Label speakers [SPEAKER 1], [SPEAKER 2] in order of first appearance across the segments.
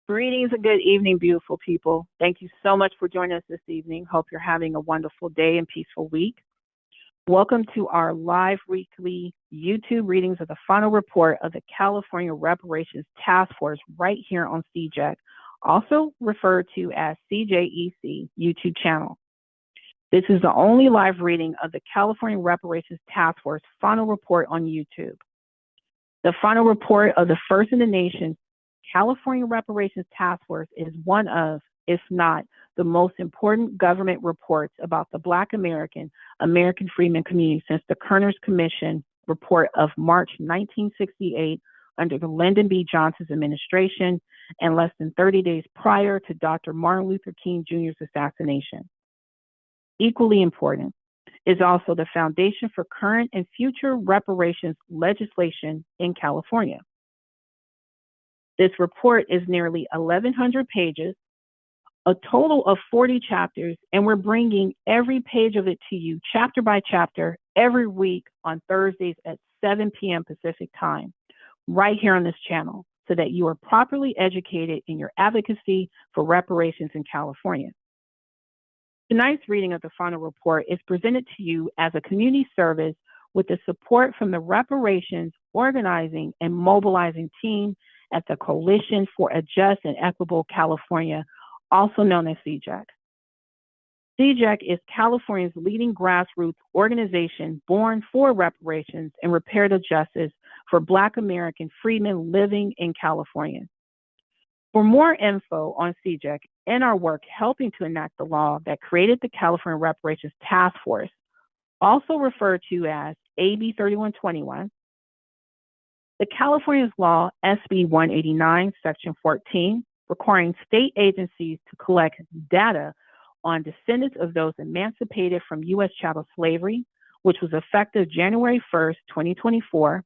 [SPEAKER 1] Greetings and good evening, beautiful people. Thank you so much for joining us this evening. Hope you're having a wonderful day and peaceful week. Welcome to our live weekly YouTube readings of the final report of the California Reparations Task Force right here on CJEC, also referred to as CJEC YouTube channel. This is the only live reading of the California Reparations Task Force final report on YouTube. The final report of the first in the nation California Reparations Task Force is one of, if not the most important government reports about the Black American freedmen community since the Kerner's Commission report of March 1968 under the Lyndon B. Johnson's administration and less than 30 days prior to Dr. Martin Luther King Jr.'s assassination. Equally important is also the foundation for current and future reparations legislation in California. This report is nearly 1,100 pages, a total of 40 chapters, and we're bringing every page of it to you, chapter by chapter, every week on Thursdays at 7 p.m. Pacific time, right here on this channel, so that you are properly educated in your advocacy for reparations in California. Tonight's reading of the final report is presented to you as a community service with the support from the Reparations Organizing and Mobilizing Team at the Coalition for a Just and Equitable California, also known as CJEC. CJEC is California's leading grassroots organization born for reparations and reparative justice for Black American freedmen living in California. For more info on CJEC and our work helping to enact the law that created the California Reparations Task Force, also referred to as AB 3121, the California's law, SB 189, Section 14, requiring state agencies to collect data on descendants of those emancipated from U.S. chattel slavery, which was effective January 1st, 2024.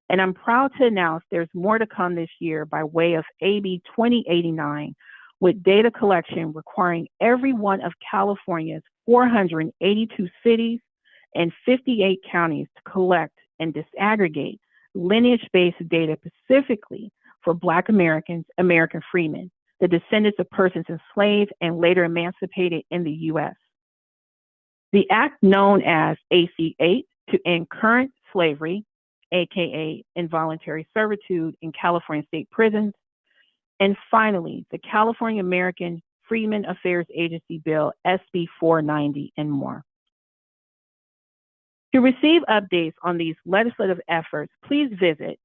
[SPEAKER 1] And I'm proud to announce there's more to come this year by way of AB 2089, with data collection requiring every one of California's 482 cities and 58 counties to collect and disaggregate lineage-based data specifically for Black Americans, American freedmen, the descendants of persons enslaved and later emancipated in the U.S. The act known as AC 8 to end current slavery, aka involuntary servitude in California state prisons, and finally, the California American Freedmen Affairs Agency Bill, SB 490, and more. To receive updates on these legislative efforts, please visit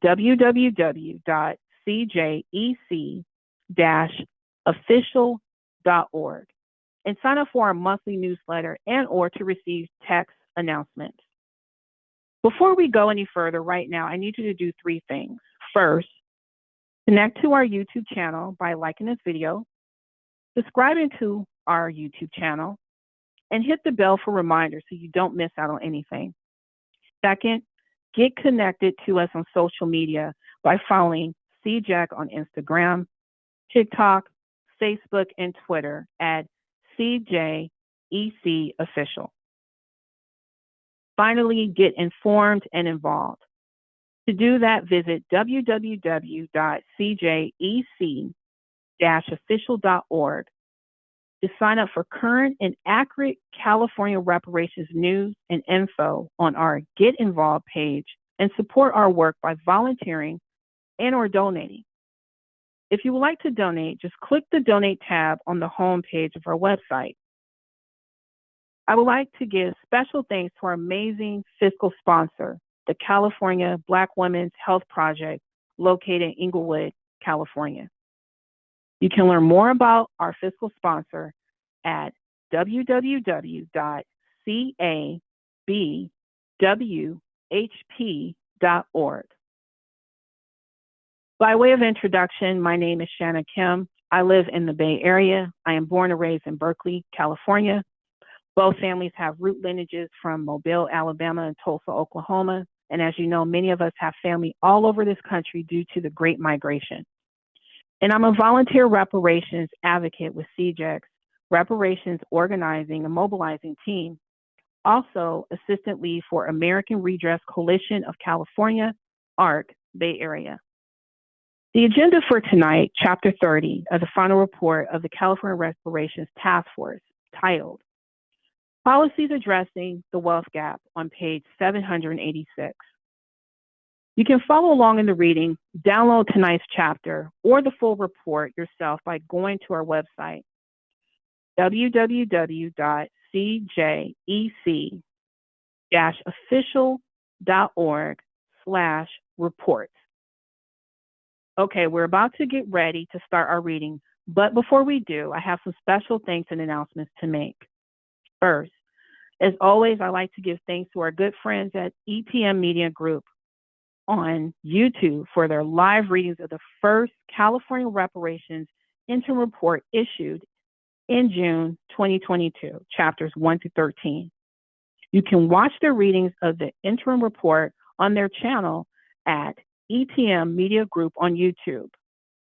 [SPEAKER 1] www.cjec-official.org and sign up for our monthly newsletter and/or to receive text announcements. Before we go any further right now, I need you to do three things. First, connect to our YouTube channel by liking this video, subscribing to our YouTube channel, and hit the bell for reminders so you don't miss out on anything. Second, get connected to us on social media by following CJEC on Instagram, TikTok, Facebook, and Twitter at CJEC Official. Finally, get informed and involved. To do that, visit www.cjec-official.org to sign up for current and accurate California reparations news and info on our Get Involved page and support our work by volunteering and/or donating. If you would like to donate, just click the Donate tab on the home page of our website. I would like to give special thanks to our amazing fiscal sponsor, the California Black Women's Health Project, located in Inglewood, California. You can learn more about our fiscal sponsor at www.cabwhp.org. By way of introduction, my name is Shanna Kim. I live in the Bay Area. I am born and raised in Berkeley, California. Both families have root lineages from Mobile, Alabama, and Tulsa, Oklahoma. And as you know, many of us have family all over this country due to the Great Migration. And I'm a volunteer reparations advocate with CJEC's Reparations Organizing and Mobilizing Team, also assistant lead for American Redress Coalition of California, ARC, Bay Area. The agenda for tonight, Chapter 30 of the final report of the California Reparations Task Force, titled Policies Addressing the Wealth Gap, on page 786. You can follow along in the reading, download tonight's chapter, or the full report yourself by going to our website, www.cjec-official.org/reports. Okay, we're about to get ready to start our reading, but before we do, I have some special thanks and announcements to make. First, as always, I like to give thanks to our good friends at EPM Media Group on YouTube for their live readings of the first California Reparations interim report issued in June 2022, chapters 1 to 13. You can watch their readings of the interim report on their channel at EPM Media Group on YouTube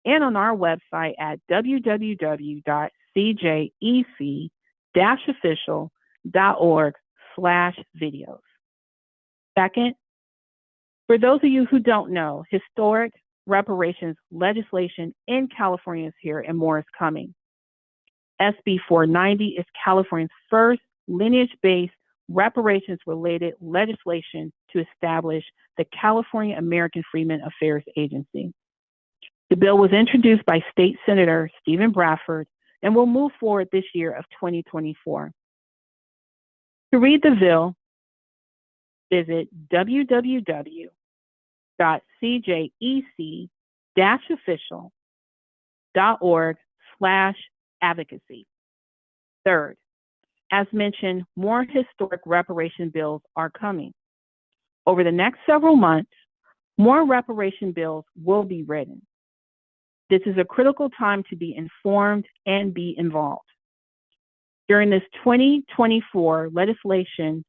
[SPEAKER 1] and on our website at www.cjec-official.org/videos. Second, for those of you who don't know, historic reparations legislation in California is here and more is coming. SB 490 is California's first lineage-based reparations-related legislation to establish the California American Freedmen Affairs Agency. The bill was introduced by State Senator Stephen Bradford and will move forward this year of 2024. To read the bill, visit www.cjec-official.org/advocacy. Third, as mentioned, more historic reparation bills are coming. Over the next several months, more reparation bills will be written. This is a critical time to be informed and be involved. During this 2024 legislation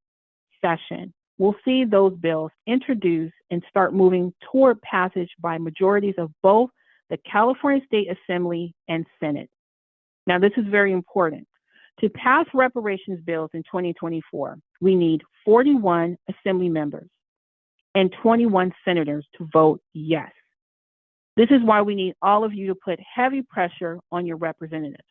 [SPEAKER 1] session, we'll see those bills introduced and start moving toward passage by majorities of both the California State Assembly and Senate. Now, this is very important. To pass reparations bills in 2024, we need 41 Assembly members and 21 senators to vote yes. This is why we need all of you to put heavy pressure on your representatives.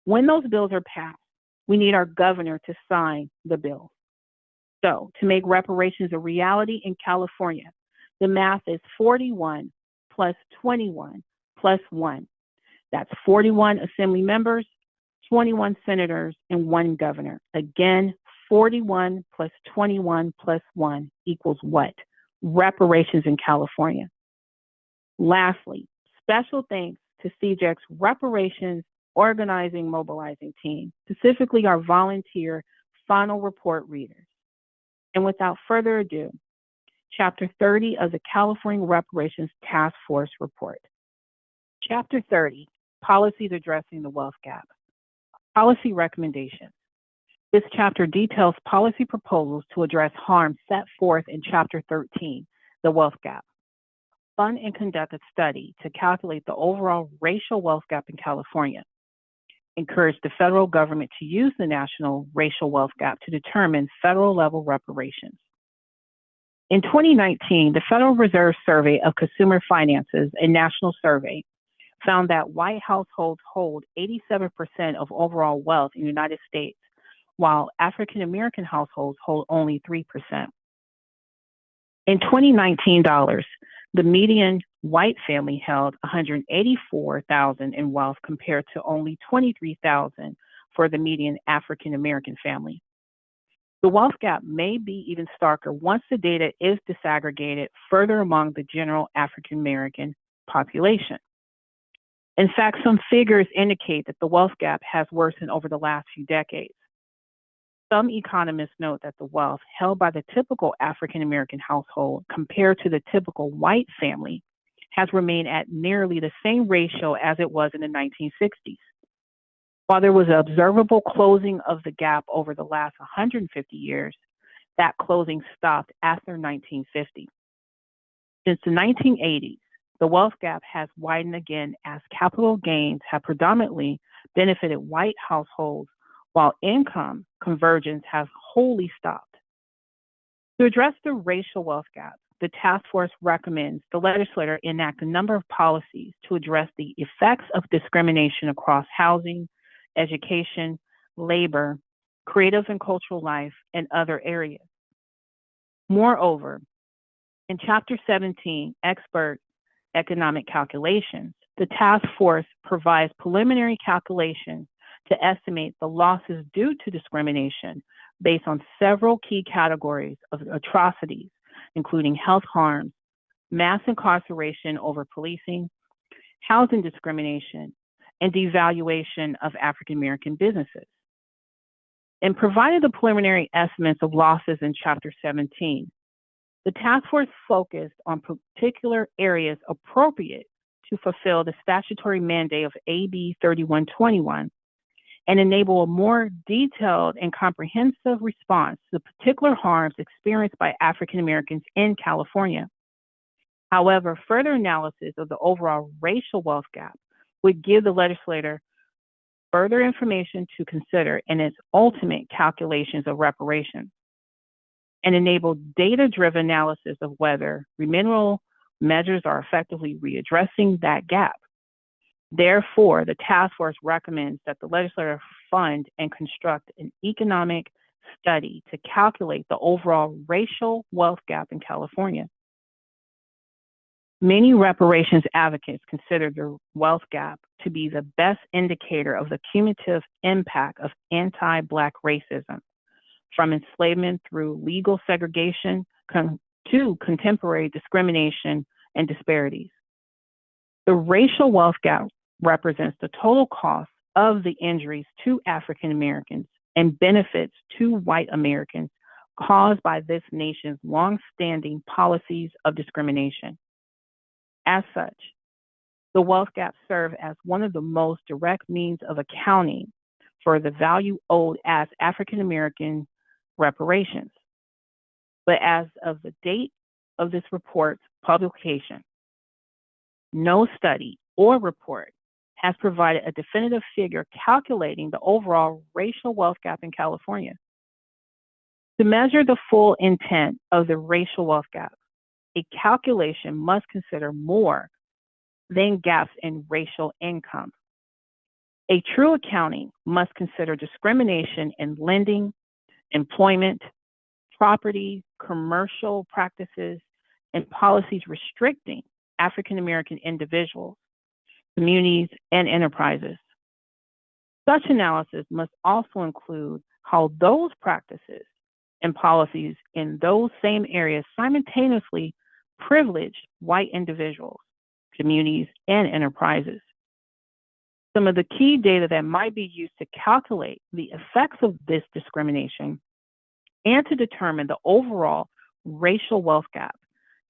[SPEAKER 1] When those bills are passed, we need our governor to sign the bill. So, to make reparations a reality in California, the math is 41 plus 21 plus 1. That's 41 Assembly members, 21 senators, and 1 governor. Again, 41 plus 21 plus 1 equals what? Reparations in California. Lastly, special thanks to CJEC's reparations organizing mobilizing team, specifically our volunteer final report readers. And without further ado, Chapter 30 of the California Reparations Task Force Report. Chapter 30, Policies Addressing the Wealth Gap. Policy Recommendations. This chapter details policy proposals to address harm set forth in Chapter 13, the wealth gap. Fund and conduct a study to calculate the overall racial wealth gap in California. Encourage the federal government to use the national racial wealth gap to determine federal level reparations. In 2019, the Federal Reserve Survey of Consumer Finances, a national survey, found that white households hold 87% of overall wealth in the United States, while African American households hold only 3%. In 2019 dollars, the median white family held $184,000 in wealth compared to only $23,000 for the median African American family. The wealth gap may be even starker once the data is disaggregated further among the general African American population. In fact, some figures indicate that the wealth gap has worsened over the last few decades. Some economists note that the wealth held by the typical African American household compared to the typical white family has remained at nearly the same ratio as it was in the 1960s. While there was an observable closing of the gap over the last 150 years, that closing stopped after 1950. Since the 1980s, the wealth gap has widened again as capital gains have predominantly benefited white households, while income convergence has wholly stopped. To address the racial wealth gap, the task force recommends the legislature enact a number of policies to address the effects of discrimination across housing, education, labor, creative and cultural life, and other areas. Moreover, in Chapter 17, Expert Economic Calculations, the task force provides preliminary calculations to estimate the losses due to discrimination based on several key categories of atrocities, including health harms, mass incarceration over policing, housing discrimination, and devaluation of African American businesses. In providing the preliminary estimates of losses in Chapter 17, the task force focused on particular areas appropriate to fulfill the statutory mandate of AB 3121 and enable a more detailed and comprehensive response to the particular harms experienced by African Americans in California. However, further analysis of the overall racial wealth gap would give the legislator further information to consider in its ultimate calculations of reparations and enable data-driven analysis of whether remedial measures are effectively readdressing that gap. Therefore, the task force recommends that the legislature fund and construct an economic study to calculate the overall racial wealth gap in California. Many reparations advocates consider the wealth gap to be the best indicator of the cumulative impact of anti-Black racism, from enslavement through legal segregation to contemporary discrimination and disparities. The racial wealth gap represents the total cost of the injuries to African Americans and benefits to white Americans caused by this nation's long-standing policies of discrimination. As such, the wealth gap serves as one of the most direct means of accounting for the value owed as African American reparations. But as of the date of this report's publication, no study or report has provided a definitive figure calculating the overall racial wealth gap in California. To measure the full intent of the racial wealth gap, a calculation must consider more than gaps in racial income. A true accounting must consider discrimination in lending, employment, property, commercial practices, and policies restricting African American individuals, communities, and enterprises. Such analysis must also include how those practices and policies in those same areas simultaneously privilege white individuals, communities, and enterprises. Some of the key data that might be used to calculate the effects of this discrimination and to determine the overall racial wealth gap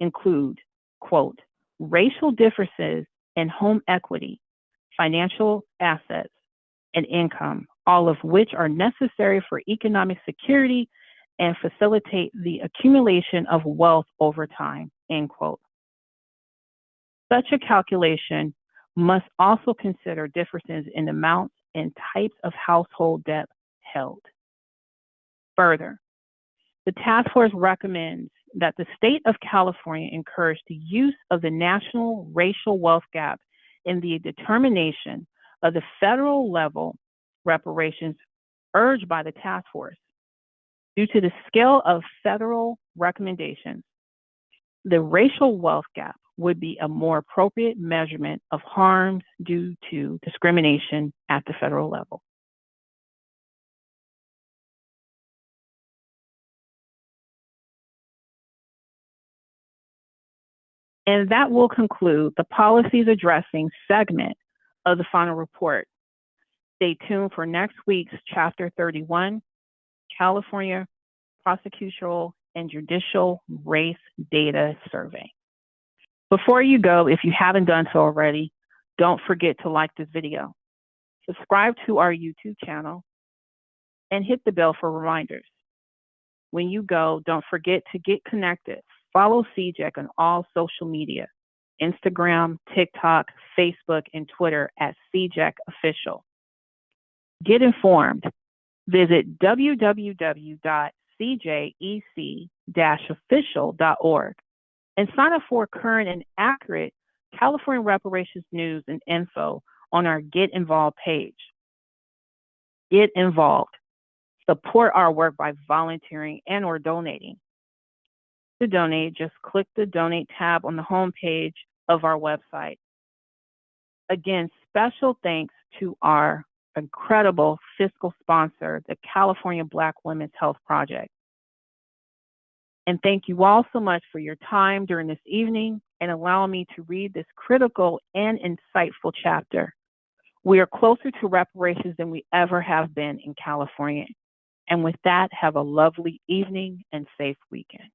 [SPEAKER 1] include, quote, racial differences in home equity, financial assets, and income, all of which are necessary for economic security and facilitate the accumulation of wealth over time, end quote. Such a calculation must also consider differences in amounts and types of household debt held. Further, the task force recommends that the state of California encourage the use of the national racial wealth gap in the determination of the federal level reparations urged by the task force. Due to the scale of federal recommendations, the racial wealth gap would be a more appropriate measurement of harms due to discrimination at the federal level. And that will conclude the policies addressing segment of the final report. Stay tuned for next week's Chapter 31, California Prosecutorial and Judicial Race Data Survey. Before you go, if you haven't done so already, don't forget to like this video, subscribe to our YouTube channel, and hit the bell for reminders. When you go, don't forget to get connected. Follow CJEC on all social media, Instagram, TikTok, Facebook, and Twitter at CJEC Official. Get informed. Visit www.cjec-official.org And sign up for current and accurate California reparations news and info on our Get Involved page. Get involved. Support our work by volunteering and or donating. To donate, just click the Donate tab on the home page of our website. Again, special thanks to our incredible fiscal sponsor, the California Black Women's Health Project. And thank you all so much for your time during this evening and allowing me to read this critical and insightful chapter. We are closer to reparations than we ever have been in California. And with that, have a lovely evening and safe weekend.